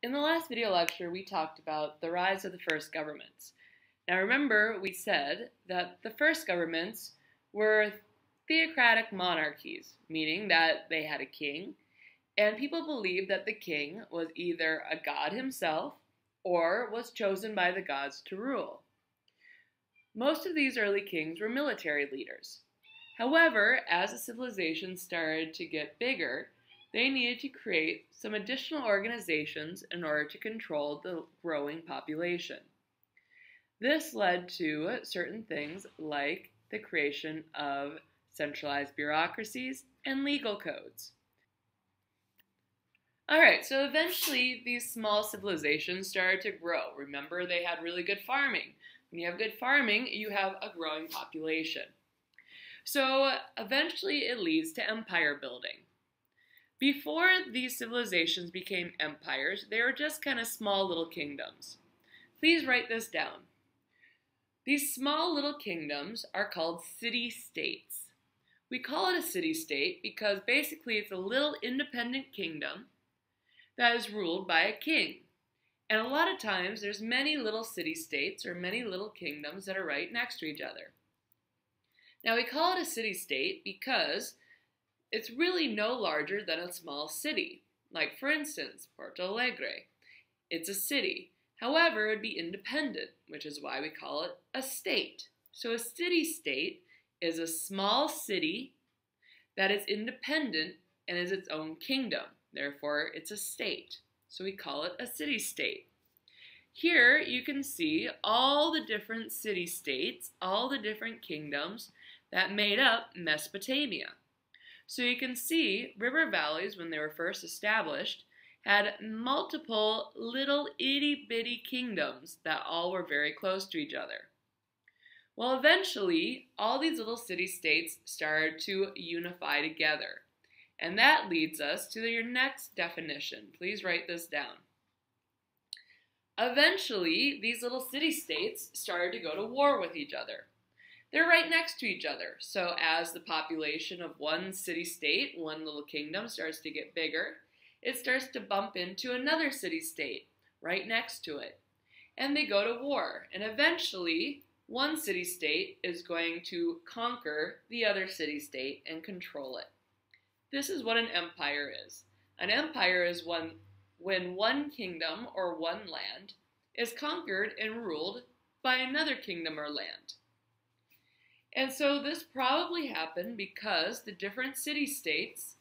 In the last video lecture, we talked about the rise of the first governments. Now remember, we said that the first governments were theocratic monarchies, meaning that they had a king, and people believed that the king was either a god himself or was chosen by the gods to rule. Most of these early kings were military leaders. However, as the civilization started to get bigger, they needed to create some additional organizations in order to control the growing population. This led to certain things like the creation of centralized bureaucracies and legal codes. Alright, so eventually these small civilizations started to grow. Remember, they had really good farming. When you have good farming, you have a growing population. So eventually it leads to empire building. Before these civilizations became empires, they were just kind of small little kingdoms. Please write this down. These small little kingdoms are called city-states. We call it a city-state because basically it's a little independent kingdom that is ruled by a king. And a lot of times there's many little city-states or many little kingdoms that are right next to each other. Now we call it a city-state because it's really no larger than a small city. Like for instance, Porto Alegre. It's a city. However, it would be independent, which is why we call it a state. So a city-state is a small city that is independent and is its own kingdom. Therefore, it's a state. So we call it a city-state. Here you can see all the different city-states, all the different kingdoms that made up Mesopotamia. So you can see river valleys, when they were first established, had multiple little itty-bitty kingdoms that all were very close to each other. Well, eventually, all these little city-states started to unify together. And that leads us to your next definition. Please write this down. Eventually, these little city-states started to go to war with each other. They're right next to each other. So as the population of one city-state, one little kingdom, starts to get bigger, it starts to bump into another city-state right next to it. And they go to war. And eventually, one city-state is going to conquer the other city-state and control it. This is what an empire is. An empire is when one kingdom or one land is conquered and ruled by another kingdom or land. And so this probably happened because the different city-states,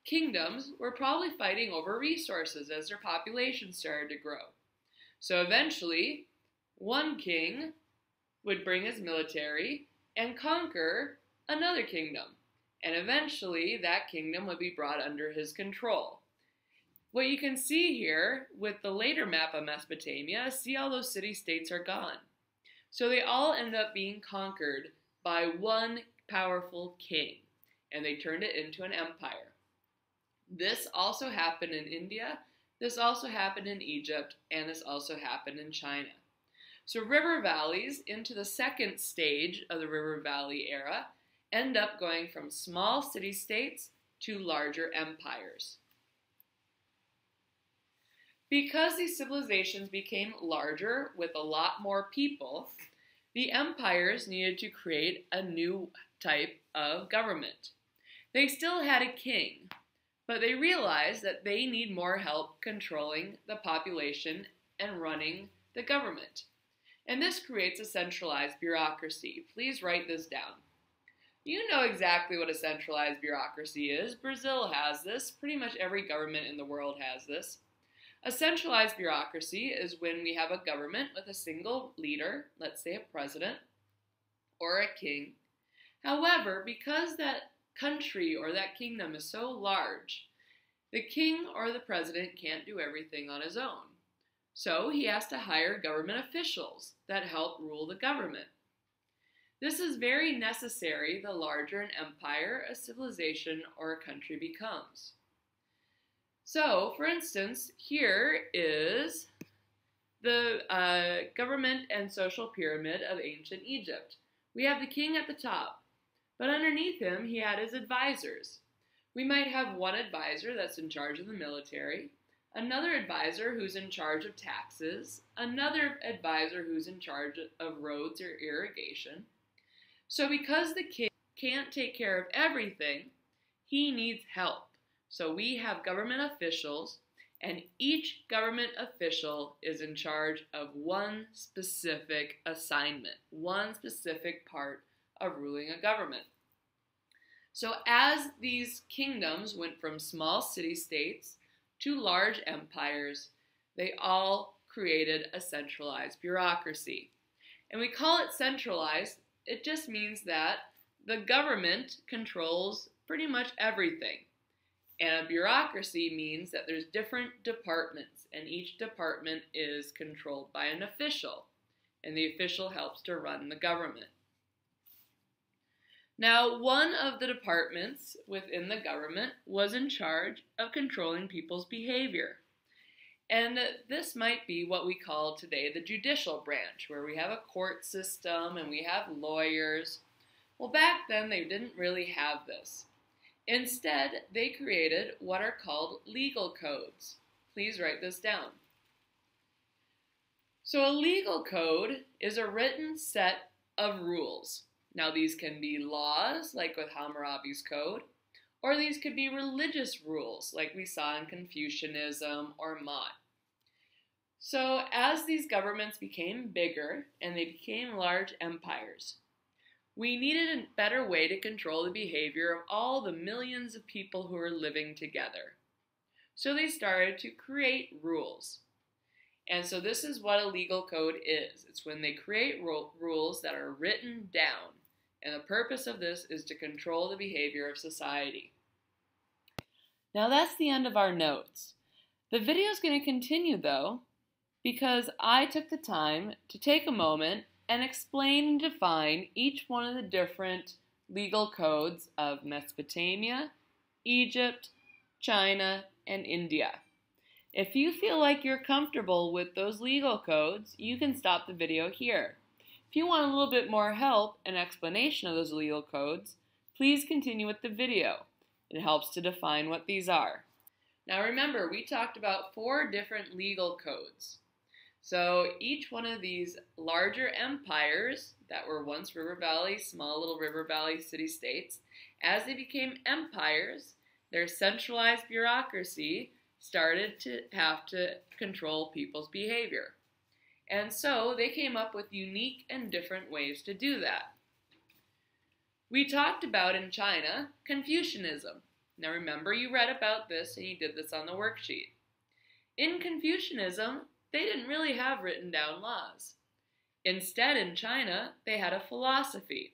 kingdoms, were probably fighting over resources as their population started to grow. So eventually, one king would bring his military and conquer another kingdom. And eventually, that kingdom would be brought under his control. What you can see here with the later map of Mesopotamia, see all those city-states are gone. So they all end up being conquered by one powerful king, and they turned it into an empire. This also happened in India, this also happened in Egypt, and this also happened in China. So river valleys into the second stage of the river valley era end up going from small city-states to larger empires. Because these civilizations became larger with a lot more people, the empires needed to create a new type of government. They still had a king, but they realized that they need more help controlling the population and running the government. And this creates a centralized bureaucracy. Please write this down. You know exactly what a centralized bureaucracy is. Brazil has this. Pretty much every government in the world has this. A centralized bureaucracy is when we have a government with a single leader, let's say a president or a king. However, because that country or that kingdom is so large, the king or the president can't do everything on his own. So he has to hire government officials that help rule the government. This is very necessary the larger an empire, a civilization, or a country becomes. So, for instance, here is the government and social pyramid of ancient Egypt. We have the king at the top, but underneath him he had his advisors. We might have one advisor that's in charge of the military, another advisor who's in charge of taxes, another advisor who's in charge of roads or irrigation. So because the king can't take care of everything, he needs help. So we have government officials, and each government official is in charge of one specific assignment, one specific part of ruling a government. So as these kingdoms went from small city-states to large empires, they all created a centralized bureaucracy. And we call it centralized. It just means that the government controls pretty much everything. And a bureaucracy means that there's different departments, and each department is controlled by an official, and the official helps to run the government. Now, one of the departments within the government was in charge of controlling people's behavior. And this might be what we call today the judicial branch, where we have a court system and we have lawyers. Well, back then they didn't really have this. Instead, they created what are called legal codes. Please write this down. So a legal code is a written set of rules. Now these can be laws, like with Hammurabi's Code, or these could be religious rules, like we saw in Confucianism or Mott. So as these governments became bigger and they became large empires, we needed a better way to control the behavior of all the millions of people who were living together. So they started to create rules. And so this is what a legal code is. It's when they create rules that are written down. And the purpose of this is to control the behavior of society. Now that's the end of our notes. The video is going to continue though, because I took the time to take a moment and explain and define each one of the different legal codes of Mesopotamia, Egypt, China, and India. If you feel like you're comfortable with those legal codes, you can stop the video here. If you want a little bit more help and explanation of those legal codes, please continue with the video. It helps to define what these are. Now remember, we talked about 4 different legal codes. So each one of these larger empires that were once river valley, small little river valley city-states, as they became empires, their centralized bureaucracy started to have to control people's behavior. And so they came up with unique and different ways to do that. We talked about in China Confucianism. Now remember, you read about this and you did this on the worksheet. In Confucianism, they didn't really have written down laws. Instead, in China, they had a philosophy.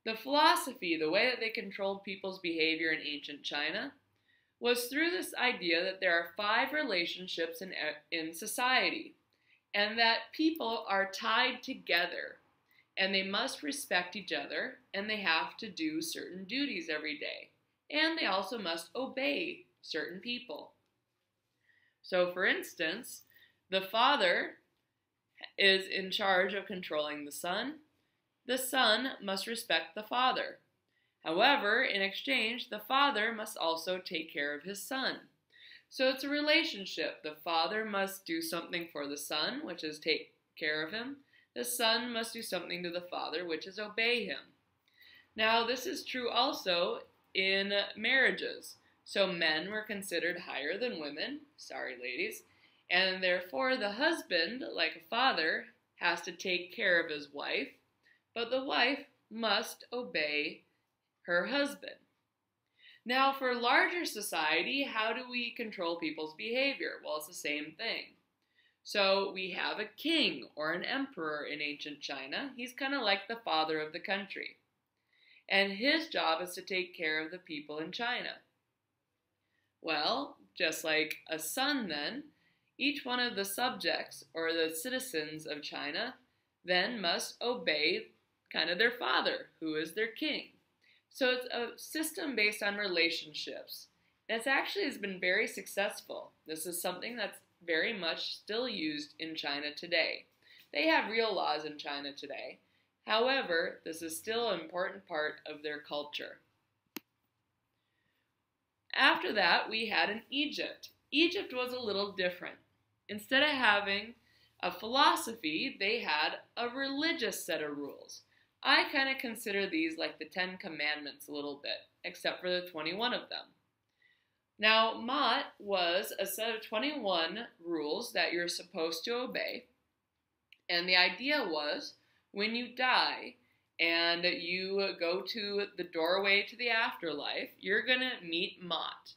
The philosophy, the way that they controlled people's behavior in ancient China, was through this idea that there are 5 relationships in society, and that people are tied together, and they must respect each other, and they have to do certain duties every day, and they also must obey certain people. So, for instance, the father is in charge of controlling the son. The son must respect the father. However, in exchange, the father must also take care of his son. So it's a relationship. The father must do something for the son, which is take care of him. The son must do something to the father, which is obey him. Now, this is true also in marriages. So men were considered higher than women. Sorry, ladies. And therefore, the husband, like a father, has to take care of his wife, but the wife must obey her husband. Now, for larger society, how do we control people's behavior? Well, it's the same thing. So we have a king or an emperor in ancient China. He's kind of like the father of the country. And his job is to take care of the people in China. Well, just like a son then, each one of the subjects or the citizens of China then must obey kind of their father, who is their king. So it's a system based on relationships. And it actually has been very successful. This is something that's very much still used in China today. They have real laws in China today. However, this is still an important part of their culture. After that, we had in Egypt. Egypt was a little different. Instead of having a philosophy, they had a religious set of rules. I kind of consider these like the 10 Commandments a little bit, except for the 21 of them. Now, Ma'at was a set of 21 rules that you're supposed to obey, and the idea was when you die and you go to the doorway to the afterlife, you're going to meet Ma'at.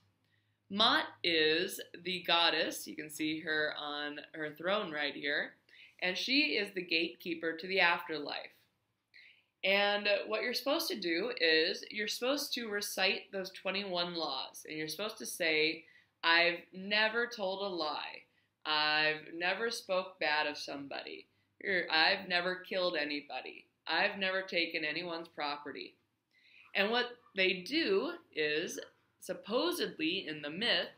Ma'at is the goddess. You can see her on her throne right here. And she is the gatekeeper to the afterlife. And what you're supposed to do is you're supposed to recite those 21 laws. And you're supposed to say, I've never told a lie. I've never spoke bad of somebody. I've never killed anybody. I've never taken anyone's property. And what they do is, supposedly in the myth,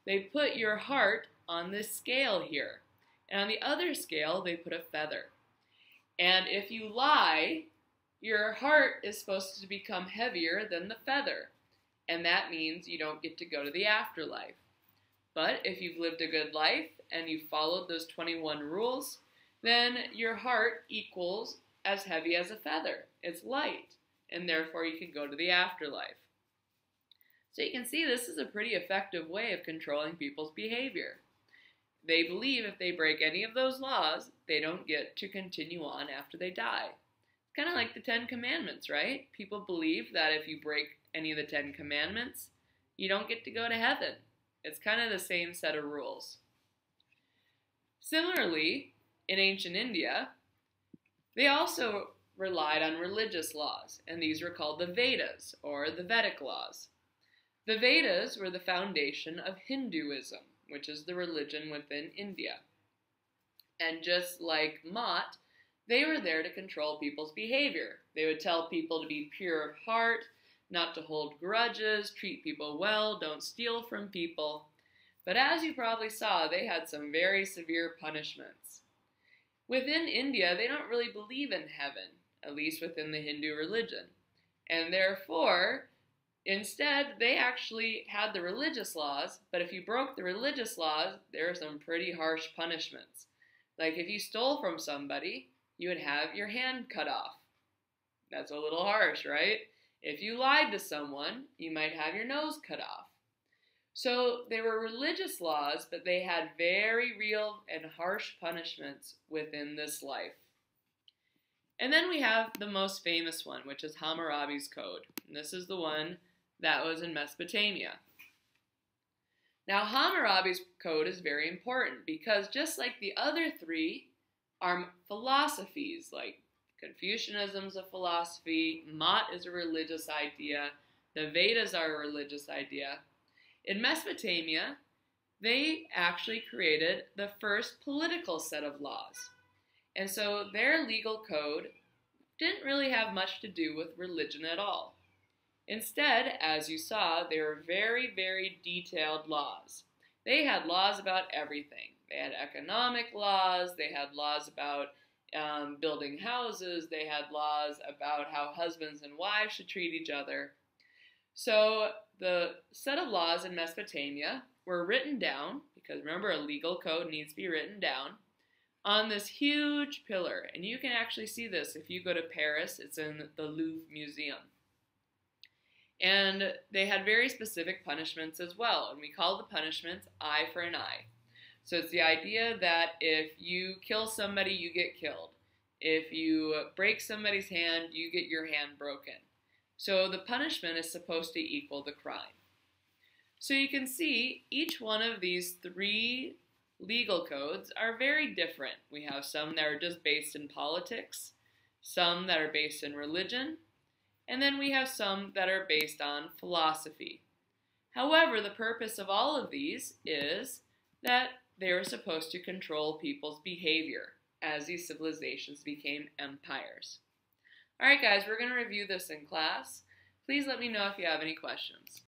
they put your heart on this scale here. And on the other scale, they put a feather. And if you lie, your heart is supposed to become heavier than the feather. And that means you don't get to go to the afterlife. But if you've lived a good life and you've followed those 21 rules, then your heart equals as heavy as a feather. It's light, and therefore you can go to the afterlife. So you can see this is a pretty effective way of controlling people's behavior. They believe if they break any of those laws, they don't get to continue on after they die. It's kind of like the 10 Commandments, right? People believe that if you break any of the 10 Commandments, you don't get to go to heaven. It's kind of the same set of rules. Similarly, in ancient India, they also relied on religious laws, and these were called the Vedas, or the Vedic laws. The Vedas were the foundation of Hinduism, which is the religion within India. And just like Ma'at, they were there to control people's behavior. They would tell people to be pure of heart, not to hold grudges, treat people well, don't steal from people. But as you probably saw, they had some very severe punishments. Within India, they don't really believe in heaven, at least within the Hindu religion. And therefore, instead, they actually had the religious laws, but if you broke the religious laws, there are some pretty harsh punishments. Like if you stole from somebody, you would have your hand cut off. That's a little harsh, right? If you lied to someone, you might have your nose cut off. So they were religious laws, but they had very real and harsh punishments within this life. And then we have the most famous one, which is Hammurabi's Code. And this is the one that was in Mesopotamia. Now, Hammurabi's Code is very important because just like the other three are philosophies, like Confucianism is a philosophy, Ma'at is a religious idea, the Vedas are a religious idea. In Mesopotamia, they actually created the first political set of laws. And so their legal code didn't really have much to do with religion at all. Instead, as you saw, they were very, very detailed laws. They had laws about everything. They had economic laws, they had laws about building houses, they had laws about how husbands and wives should treat each other. So the set of laws in Mesopotamia were written down, because remember a legal code needs to be written down, on this huge pillar. And you can actually see this if you go to Paris. It's in the Louvre Museum. And they had very specific punishments as well. And we call the punishments eye for an eye. So it's the idea that if you kill somebody, you get killed. If you break somebody's hand, you get your hand broken. So the punishment is supposed to equal the crime. So you can see each one of these three legal codes are very different. We have some that are just based in politics, some that are based in religion, and then we have some that are based on philosophy. However, the purpose of all of these is that they were supposed to control people's behavior as these civilizations became empires. Alright guys, we're going to review this in class. Please let me know if you have any questions.